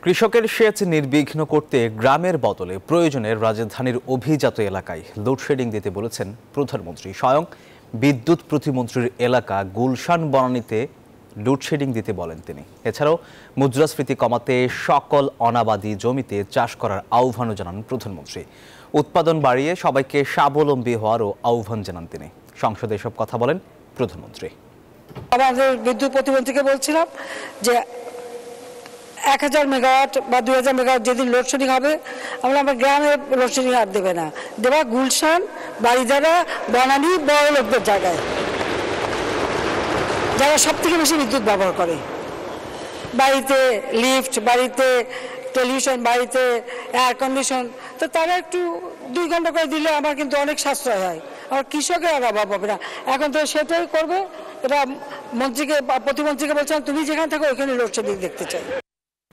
কৃষকের সেচ নির্বিঘ্ন করতে গ্রামের বদলে প্রয়োজনে রাজধানীর অভিজাত এলাকায় লোডশেডিং দিতে বলেছেন প্রধানমন্ত্রী। স্বয়ং বিদ্যুৎ প্রতিমন্ত্রীর এলাকা গুলশান বনানীতে লোডশেডিং দিতে বলেন তিনি। এছাড়াও মুদ্রাস্ফীতি কমাতে সকল অনাবাদি জমিতে চাষ করার আহ্বানও জানান প্রধানমন্ত্রী। উৎপাদন বাড়িয়ে সবাইকে স্বাবলম্বী হওয়ারও আহ্বান জানান তিনি। সংসদে এসব কথা বলেন প্রধানমন্ত্রী। আমাদের বিদ্যুৎ প্রতিমন্ত্রীকে বলছিলাম যে 1000 মেগাওয়াট বা 2000 মেগাওয়াট যেদিন লোডশেডিং হবে আমার গ্রামে লোডশেডিং আর দেবে না, দেবা গুলশান, বাড়িধারা, বনানী, বড় লোকদের জায়গায় যারা সব থেকে বেশি বিদ্যুৎ ব্যবহার করে। বাড়িতে লিফট, বাড়িতে টেলিভিশন, বাড়িতে এয়ার কন্ডিশন, তো তারা একটু 2 ঘন্টা করে দিলে আমার কিন্তু অনেক সাশ্রয় হয়, আমার কৃষকের আর অভাব হবে না। এখন তো সেটাই করবে। এটা মন্ত্রীকে, প্রতিমন্ত্রীকে বলছিলাম তুমি যেখানে থাকো ওইখানে লোডশেডিং দেখতে চাই।